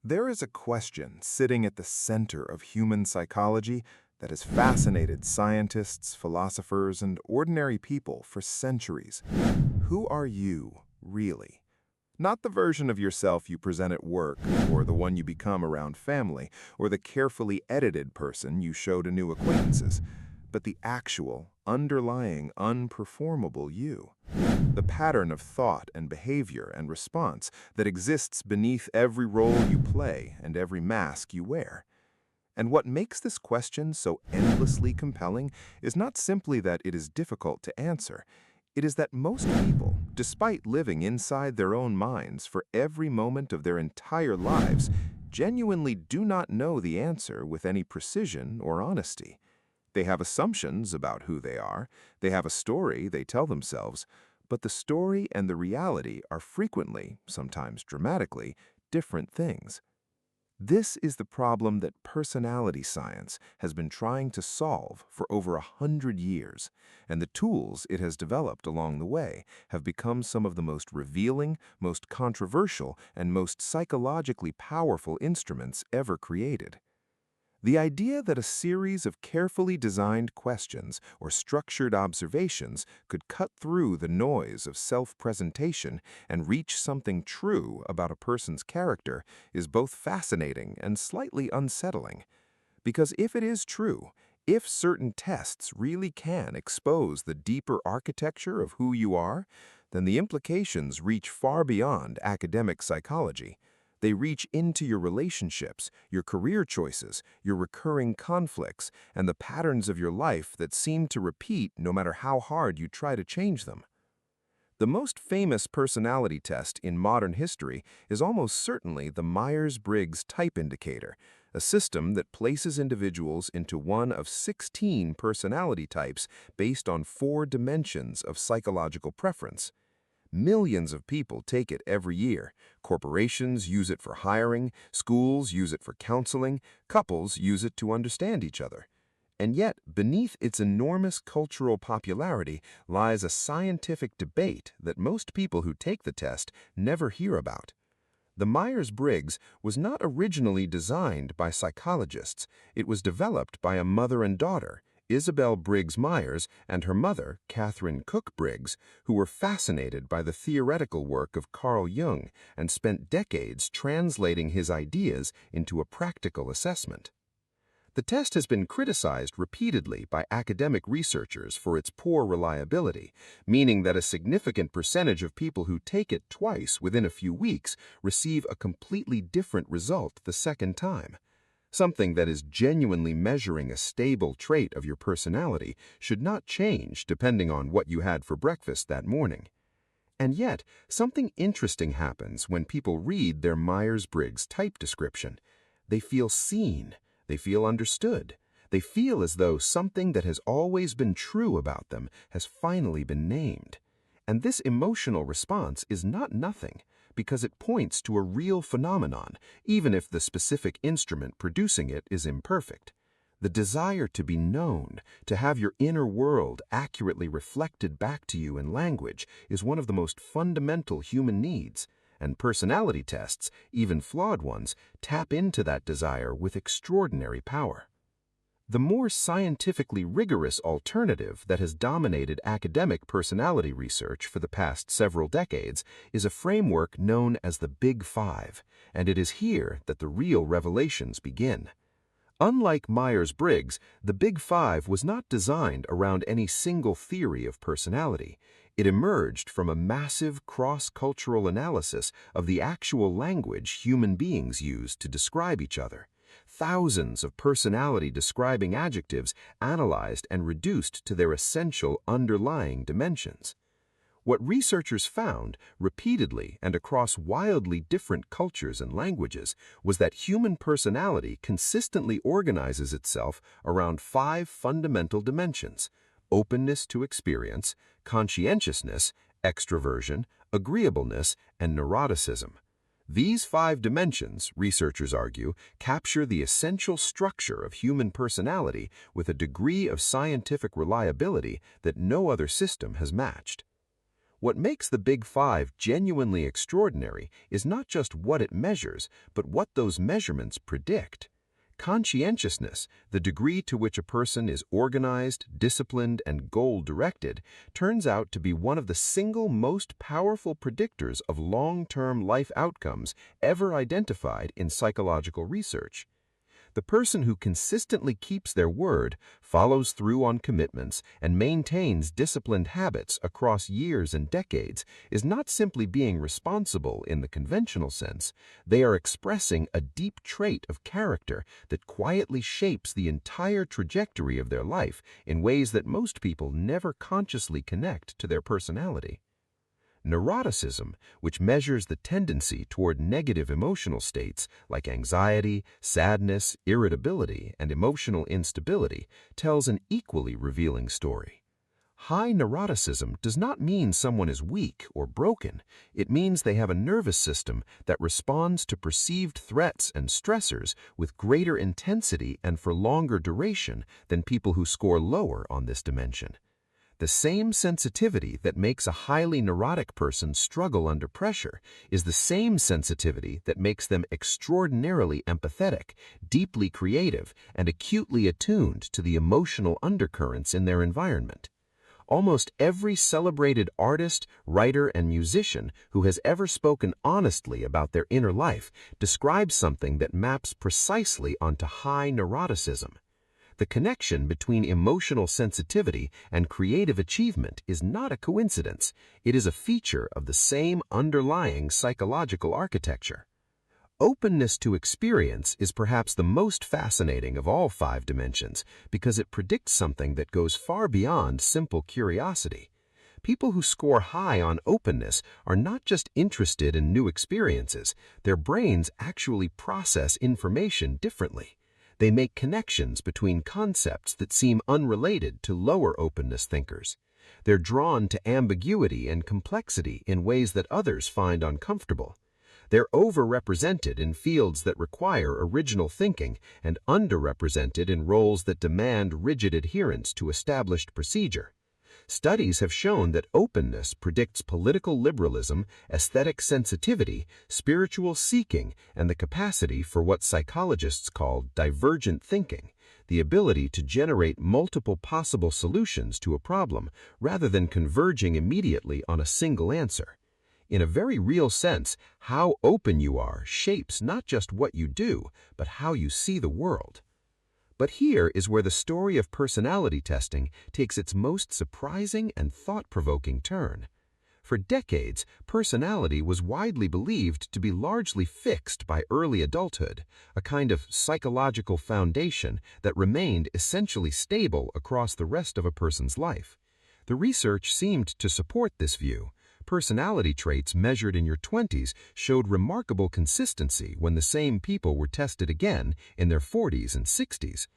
There is a question sitting at the center of human psychology that has fascinated scientists, philosophers, and ordinary people for centuries. Who are you, really? Not the version of yourself you present at work, or the one you become around family, or the carefully edited person you show to new acquaintances, but the actual, underlying, unperformable you. The pattern of thought and behavior and response that exists beneath every role you play and every mask you wear. And what makes this question so endlessly compelling is not simply that it is difficult to answer. It is that most people, despite living inside their own minds for every moment of their entire lives, genuinely do not know the answer with any precision or honesty. They have assumptions about who they are, they have a story they tell themselves, but the story and the reality are frequently, sometimes dramatically, different things. This is the problem that personality science has been trying to solve for over 100 years, and the tools it has developed along the way have become some of the most revealing, most controversial, and most psychologically powerful instruments ever created. The idea that a series of carefully designed questions or structured observations could cut through the noise of self-presentation and reach something true about a person's character is both fascinating and slightly unsettling. Because if it is true, if certain tests really can expose the deeper architecture of who you are, then the implications reach far beyond academic psychology. They reach into your relationships, your career choices, your recurring conflicts, and the patterns of your life that seem to repeat no matter how hard you try to change them. The most famous personality test in modern history is almost certainly the Myers-Briggs Type Indicator, a system that places individuals into one of 16 personality types based on 4 dimensions of psychological preference. Millions of people take it every year. Corporations use it for hiring, schools use it for counseling, couples use it to understand each other. And yet, beneath its enormous cultural popularity lies a scientific debate that most people who take the test never hear about. The Myers-Briggs was not originally designed by psychologists. It was developed by a mother and daughter, Isabel Briggs Myers and her mother, Catherine Cook Briggs, who were fascinated by the theoretical work of Carl Jung and spent decades translating his ideas into a practical assessment. The test has been criticized repeatedly by academic researchers for its poor reliability, meaning that a significant percentage of people who take it twice within a few weeks receive a completely different result the second time. Something that is genuinely measuring a stable trait of your personality should not change depending on what you had for breakfast that morning. And yet, something interesting happens when people read their Myers-Briggs type description. They feel seen. They feel understood. They feel as though something that has always been true about them has finally been named. And this emotional response is not nothing, because it points to a real phenomenon, even if the specific instrument producing it is imperfect. The desire to be known, to have your inner world accurately reflected back to you in language, is one of the most fundamental human needs, and personality tests, even flawed ones, tap into that desire with extraordinary power. The more scientifically rigorous alternative that has dominated academic personality research for the past several decades is a framework known as the Big Five, and it is here that the real revelations begin. Unlike Myers-Briggs, the Big Five was not designed around any single theory of personality. It emerged from a massive cross-cultural analysis of the actual language human beings use to describe each other. Thousands of personality-describing adjectives analyzed and reduced to their essential underlying dimensions. What researchers found repeatedly and across wildly different cultures and languages was that human personality consistently organizes itself around 5 fundamental dimensions: openness to experience, conscientiousness, extroversion, agreeableness, and neuroticism. These 5 dimensions, researchers argue, capture the essential structure of human personality with a degree of scientific reliability that no other system has matched. What makes the Big Five genuinely extraordinary is not just what it measures, but what those measurements predict. Conscientiousness, the degree to which a person is organized, disciplined, and goal-directed, turns out to be one of the single most powerful predictors of long-term life outcomes ever identified in psychological research. The person who consistently keeps their word, follows through on commitments, and maintains disciplined habits across years and decades is not simply being responsible in the conventional sense. They are expressing a deep trait of character that quietly shapes the entire trajectory of their life in ways that most people never consciously connect to their personality. Neuroticism, which measures the tendency toward negative emotional states like anxiety, sadness, irritability, and emotional instability, tells an equally revealing story. High neuroticism does not mean someone is weak or broken. It means they have a nervous system that responds to perceived threats and stressors with greater intensity and for longer duration than people who score lower on this dimension. The same sensitivity that makes a highly neurotic person struggle under pressure is the same sensitivity that makes them extraordinarily empathetic, deeply creative, and acutely attuned to the emotional undercurrents in their environment. Almost every celebrated artist, writer, and musician who has ever spoken honestly about their inner life describes something that maps precisely onto high neuroticism. The connection between emotional sensitivity and creative achievement is not a coincidence. It is a feature of the same underlying psychological architecture. Openness to experience is perhaps the most fascinating of all five dimensions because it predicts something that goes far beyond simple curiosity. People who score high on openness are not just interested in new experiences, their brains actually process information differently. They make connections between concepts that seem unrelated to lower openness thinkers. They're drawn to ambiguity and complexity in ways that others find uncomfortable. They're overrepresented in fields that require original thinking and underrepresented in roles that demand rigid adherence to established procedure. Studies have shown that openness predicts political liberalism, aesthetic sensitivity, spiritual seeking, and the capacity for what psychologists call divergent thinking, the ability to generate multiple possible solutions to a problem rather than converging immediately on a single answer. In a very real sense, how open you are shapes not just what you do, but how you see the world. But here is where the story of personality testing takes its most surprising and thought-provoking turn. For decades, personality was widely believed to be largely fixed by early adulthood, a kind of psychological foundation that remained essentially stable across the rest of a person's life. The research seemed to support this view. Personality traits measured in your 20s showed remarkable consistency when the same people were tested again in their 40s and 60s.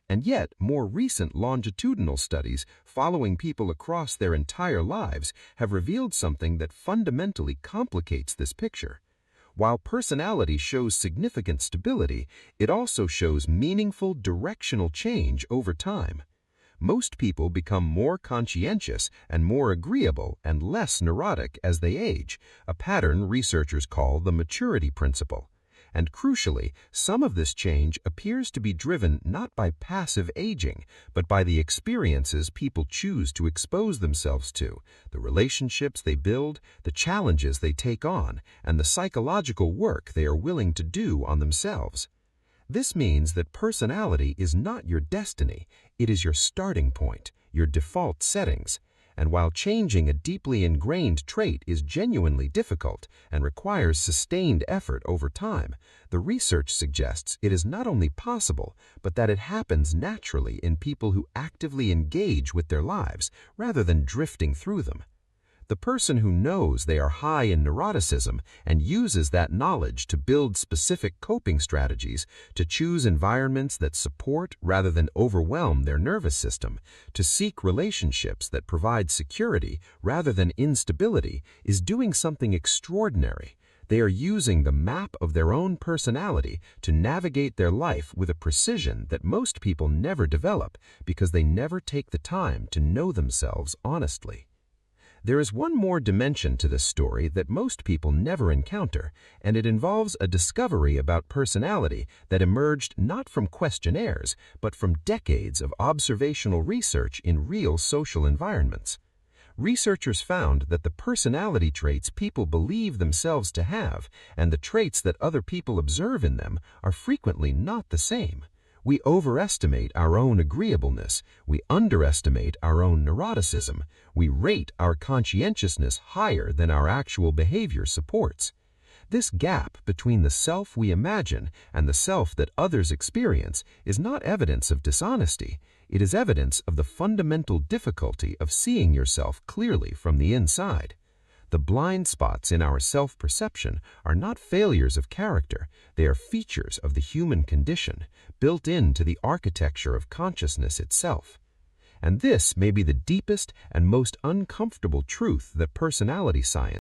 And yet, more recent longitudinal studies following people across their entire lives have revealed something that fundamentally complicates this picture. While personality shows significant stability, it also shows meaningful directional change over time. Most people become more conscientious and more agreeable and less neurotic as they age, a pattern researchers call the maturity principle. And crucially, some of this change appears to be driven not by passive aging, but by the experiences people choose to expose themselves to, the relationships they build, the challenges they take on, and the psychological work they are willing to do on themselves. This means that personality is not your destiny, it is your starting point, your default settings. And while changing a deeply ingrained trait is genuinely difficult and requires sustained effort over time, the research suggests it is not only possible, but that it happens naturally in people who actively engage with their lives rather than drifting through them. The person who knows they are high in neuroticism and uses that knowledge to build specific coping strategies, to choose environments that support rather than overwhelm their nervous system, to seek relationships that provide security rather than instability, is doing something extraordinary. They are using the map of their own personality to navigate their life with a precision that most people never develop because they never take the time to know themselves honestly. There is one more dimension to this story that most people never encounter, and it involves a discovery about personality that emerged not from questionnaires, but from decades of observational research in real social environments. Researchers found that the personality traits people believe themselves to have and the traits that other people observe in them are frequently not the same. We overestimate our own agreeableness, we underestimate our own neuroticism, we rate our conscientiousness higher than our actual behavior supports. This gap between the self we imagine and the self that others experience is not evidence of dishonesty. It is evidence of the fundamental difficulty of seeing yourself clearly from the inside. The blind spots in our self-perception are not failures of character, they are features of the human condition, built into the architecture of consciousness itself. And this may be the deepest and most uncomfortable truth that personality science